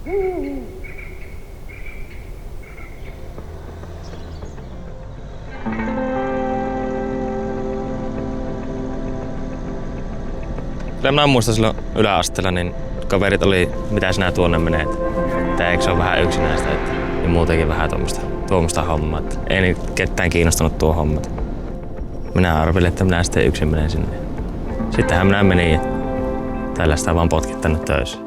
Kyllä minä muistan silloin yläasteella, niin kaverit oli, mitä sinä tuonne menet. Että eikö se ole vähän yksinäistä, ja muutenkin vähän tuommoista hommaa. Että ei nyt ketään kiinnostanut tuo homma. Minä arvelin, että minä sitten yksin menen sinne. Sittenhän minä menin ja tällaista vaan potkittanut töissä.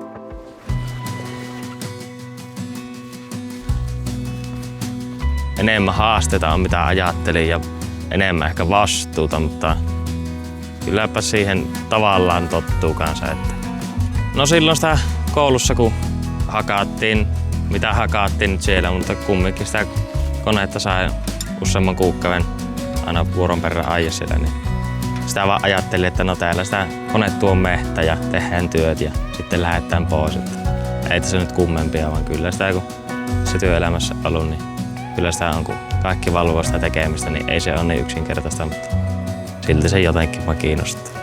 Enemmän haasteita on mitä ajattelin ja enemmän ehkä vastuuta, mutta kylläpä siihen tavallaan tottuu kanssa. No silloin sitä koulussa kun hakattiin, mitä hakattiin nyt siellä, mutta kumminkin sitä konetta sai useamman kuukauden aina vuoron perään ajaa siellä. Niin sitä vaan ajattelin, että no täällä sitä kone tuo mehtä ja tehdään työt ja sitten lähdetään pois. Että ei tässä nyt kummempia, vaan kyllä sitä kun se työelämässä ollut, niin kyllä sitä on, kun kaikki valvoo sitä tekemistä, niin ei se ole niin yksinkertaista, mutta silti se jotenkin vaan kiinnostaa.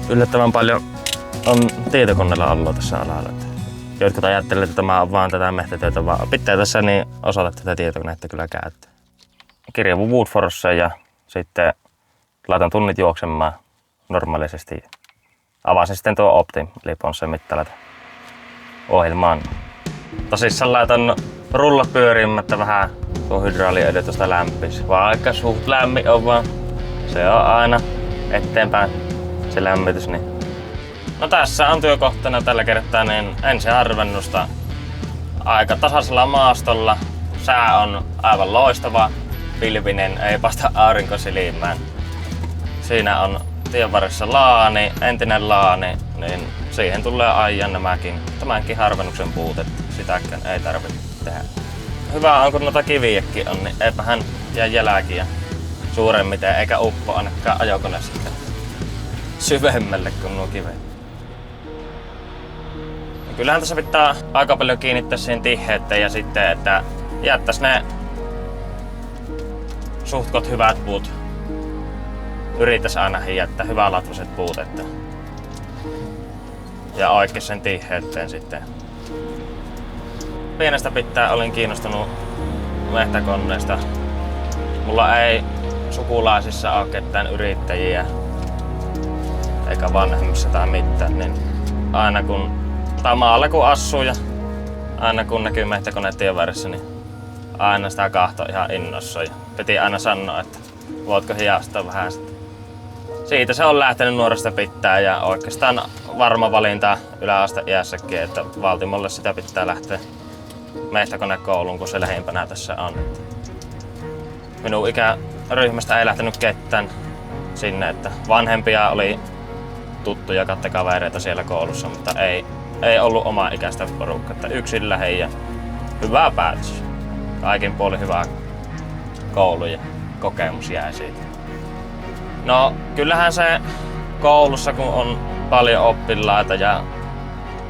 Yllättävän paljon on tietokoneella ollut tässä alalla. Jotkut ajattelee, että tämä on vaan tätä mehtätyötä, vaan pitää tässä niin osata tätä tietokonetta kyllä käyttää. Kirjavun Woodforceen ja sitten laitan tunnit juoksemaan normaalisesti. Avasin sitten tuo Optim eli Ponssen mittalat ohjelmaan. Tosissaan laitan rullat pyörimättä vähän tuo hydraaliöljy tuosta lämpisi. Vaikka suht lämmin on vaan, se on aina eteenpäin se lämmitys. Niin. No tässä on työkohtana tällä kertaa niin ensiharvennusta aika tasaisella maastolla. Sää on aivan loistava, pilvinen, ei paista aurinko silmään. Siinä on tien varressa laani, entinen laani, niin siihen tulee ajan tämänkin harvennuksen puutet. Sitäkään ei tarvitse tehdä. Hyvä on, kun noita kiviäkin on, niin eipähän jää jälkiä suuremmiten eikä uppo ainakaan ajokone sitten syvemmälle kuin nuo kivet. Kyllähän tässä pitää aika paljon kiinnittää siihen tiheyteen ja sitten, että jättäisi ne suhtkot hyvät puut. Yrittäisi aina jättää hyvänlaatuiset puut, että ja oikein sen tiheyteen sitten. Pienestä pitää olin kiinnostunut mehtäkoneista. Mulla ei sukulaisissa ole ketään yrittäjiä eikä vanhemmissa tai mitään, niin aina kun maalla kun asuu ja aina kun näkyy mehtäkone tien vieressä, niin aina sitä kahtoo ihan innossa ja piti aina sanoa, että voitko hiastaa vähän sitä. Siitä se on lähtenyt nuoresta pitää ja oikeastaan varma valinta yläasteiässäkin, että Valtimolle sitä pitää lähteä mehtäkonekouluun, kun se lähimpänä tässä on. Minun ikäryhmästä ei lähtenyt ketään sinne, että vanhempia oli tuttuja kavereita siellä koulussa, mutta ei ollut oma ikäistä porukkaa, että yksin lähin ja hyvä päätös. Kaikin puolin hyvä koulu ja kokemus jäi siitä. No kyllähän se koulussa, kun on paljon oppilaita ja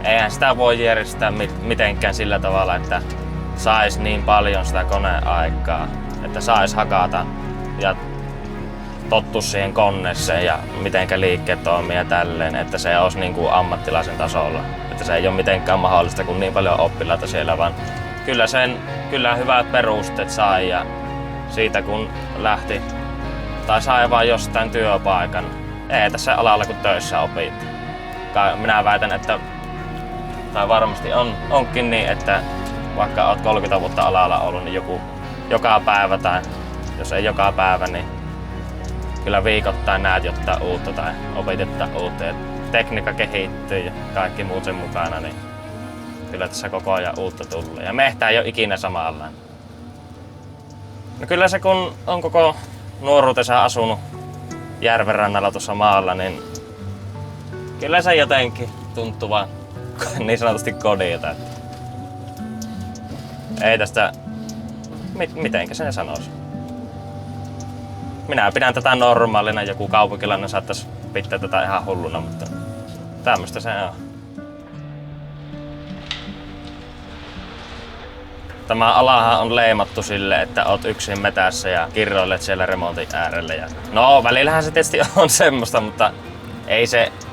eihän sitä voi järjestää mitenkään sillä tavalla, että sais niin paljon sitä koneaikaa, että sais hakata ja tottu siihen koneeseen ja mitenkä liikkeet toimii ja tälleen, että se olisi niin kuin ammattilaisen tasolla. Että se ei ole mitenkään mahdollista, kun niin paljon oppilaita siellä, vaan kyllä hyvät perusteet sai ja siitä kun lähti tai sai vaan jostain työpaikan. Ei tässä alalla kun töissä opit. Minä väitän, että tai varmasti onkin niin, että vaikka olet 30 vuotta alalla ollut, niin joku joka päivä tai jos ei joka päivä, niin kyllä viikoittain näet jotain uutta tai opit jotain uutta. Ja tekniikka kehittyy ja kaikki muut sen mukana, niin kyllä tässä koko ajan uutta tullut. Ja mehtä ei ole ikinä samallaan. No kyllä se kun on koko nuoruutensa asunut järvenrannalla tuossa maalla, niin kyllä se jotenkin tuntuu vaan niin sanotusti kodilta. Ei tästä, mitenkä sen sanoisi. Minä pidän tätä normaalina, joku kaupunkilainen saattaisi pitää tätä ihan hulluna, mutta tämmöistä se on. Tämä alahan on leimattu sille, että oot yksin metässä ja kirroilet siellä remontin äärellä. No välillähän se tietysti on semmoista, mutta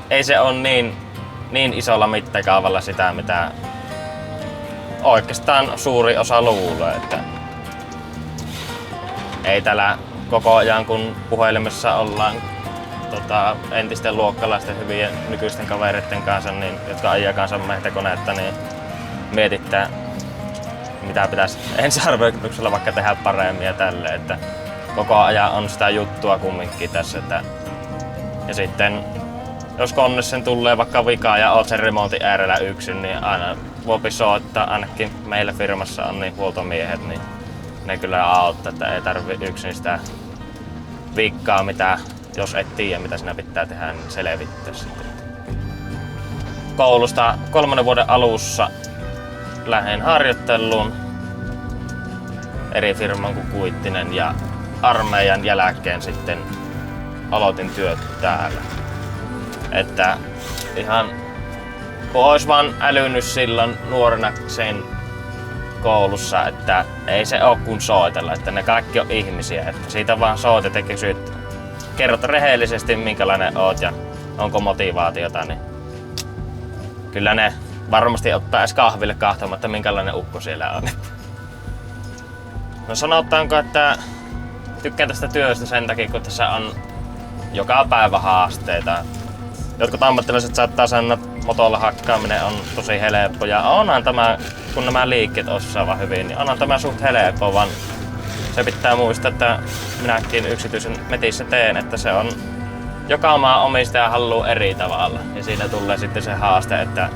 ei se ole niin isolla mittakaavalla sitä, mitä oikeastaan suuri osa luulee. Että ei täällä koko ajan, kun puhelimessa ollaan entisten luokkalaisten hyvien nykyisten kavereiden kanssa, niin, jotka ajaa kanssa mehtäkoneetta, niin mietittää, mitä pitäisi ensiharjoituksella vaikka tehdä paremmin ja tälle. Että koko ajan on sitä juttua kumminkin tässä. Ja sitten jos koneeseen tulee vaikka vikaa ja oot sen remontin äärellä yksin, niin aina voi soittaa, ainakin meillä firmassa on niin huoltomiehet, niin ne kyllä auttaa, että ei tarvi yksin sitä vikkaa, mitä jos et tiedä mitä sinä pitää tehdä, niin selvittää sitten. Koulusta 3. vuoden alussa lähdin harjoitteluun eri firman kuin Kuittinen ja armeijan jälkeen sitten aloitin työt täällä. Että ihan kun ois vaan älynyt silloin nuorena sen koulussa, että ei se oo kun soitella, että ne kaikki on ihmisiä, että siitä vaan soitat ja kysyt, kerrot rehellisesti minkälainen oot ja onko motivaatiota, niin kyllä ne varmasti ottaa edes kahville kahtomatta minkälainen ukko siellä on. No sanotaanko, että tykkään tästä työstä sen takia, kun tässä on joka päivä haasteita. Jotkut ammattilaiset saattaa sanoa, että motolla hakkaaminen on tosi helppo ja onhan tämä, kun nämä liikkeet osaavat hyvin, niin onhan tämä suht helppo, vaan se pitää muistaa, että minäkin yksityisen metissä teen, että se on joka maa omistaja haluaa eri tavalla ja siinä tulee sitten se haaste, että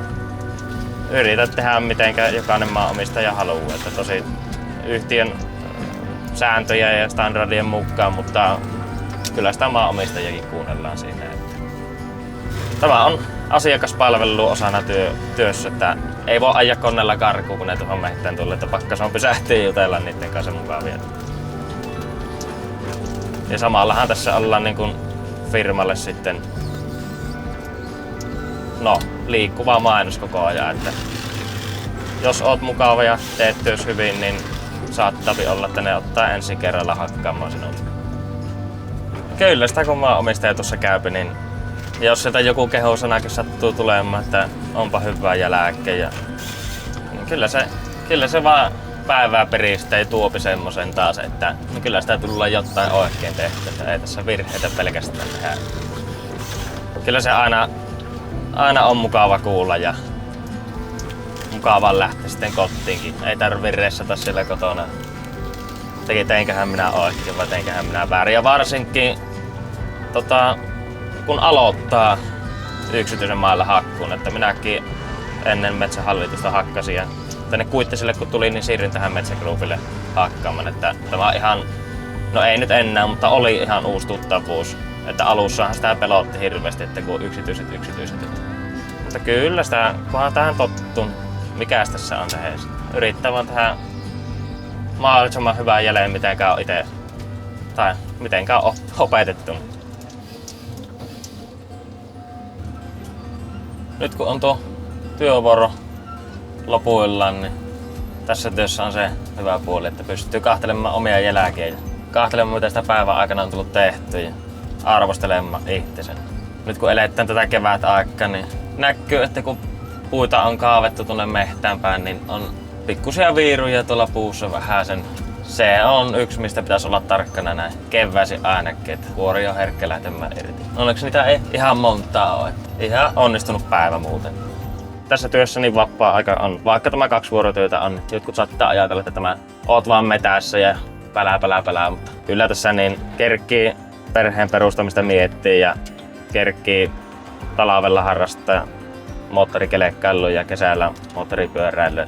yrität tehdä mitenkä jokainen maa omistaja haluaa, että tosi yhtiön sääntöjä ja standardien mukaan, mutta kyllä sitä maa omistajakin kuunnellaan siinä. Tämä on asiakaspalvelu osana työssä, että ei voi ajaa koneella karkuun, kun ne tuohon mehtään tulee, että pakkas on pysähtyä jutella niiden kanssa mukaan vielä. Ja samallahan tässä ollaan niin kuin firmalle sitten liikkuva mainos koko ajan, että jos oot mukava ja teet työs hyvin, niin saattaa olla, että ne ottaa ensi kerralla hakkaamaan sinut. Kyllä sitä kun maanomistaja tuossa käypi, niin jos sieltä joku kehosanakin sattuu tulemaan, että onpa hyvää ja lääkkejä, niin kyllä se vaan päivää peristä ei tuopi semmosen taas, että niin kyllä sitä tulee jotain oikein tehty, että ei tässä virheitä pelkästään tehdä. Kyllä se aina on mukava kuulla ja mukava lähteä sitten kotiinkin. Ei tarvii ressata siellä kotona. Teinköhän minä oikein vai teinköhän minä väärin. Ja varsinkin kun aloittaa yksityisen mailla hakkuun, että minäkin ennen metsähallitusta hakkasin ja tänne Kuittiselle kun tuli, niin siirryin tähän metsägroupille hakkaamaan. Että tämä on ihan, no ei nyt enää, mutta oli ihan uusi tuttavuus. Että alussahan sitä pelotti hirveästi, että kun yksityiset. Mutta kyllä sitä, kunhan tähän tottun, mikäs tässä on tehdä. Yrittää vaan tehdä mahdollisimman hyvää jälleen, mitenkään on itse tai mitenkään on opetettu. Nyt kun on tuo työvuoro lopuillaan, niin tässä työssä on se hyvä puoli, että pystyy kahtelemaan omia jälkiä ja kahtelemaan mitä sitä päivän aikana on tullut tehty ja arvostelemaan itsensä. Nyt kun eletään tätä kevätaikaa, niin näkyy, että kun puita on kaavettu tuonne mehtään päin, niin on pikkusia viiruja tuolla puussa vähäsen. Se on yksi, mistä pitäisi olla tarkkana näin keväisin ainakin, että vuori on herkkä lähtemään irti. Onneksi niitä ei ihan montaa ole, että ihan onnistunut päivä muuten. Tässä työssä niin vapaa-aika on, vaikka tämä 2 vuorotyötä on, jotkut saattaa ajatella, että tämä oot vaan metässä ja pälää, mutta kyllä tässä niin kerkkii perheen perustamista miettii ja kerkkii talvella harrastaa moottorikelekkailua ja kesällä moottoripyöräilyä.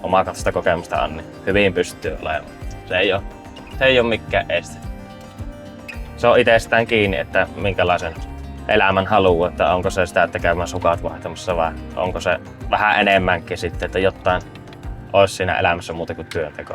Omakohtaista kokemusta on, niin hyvin pystyy olemaan. Se ei ole mikään este. Se on itsestään kiinni, että minkälaisen elämän haluaa, että onko se sitä, että käymään sukat vaihtamassa vai onko se vähän enemmänkin sitten, että jotain olisi siinä elämässä muuta kuin työnteko.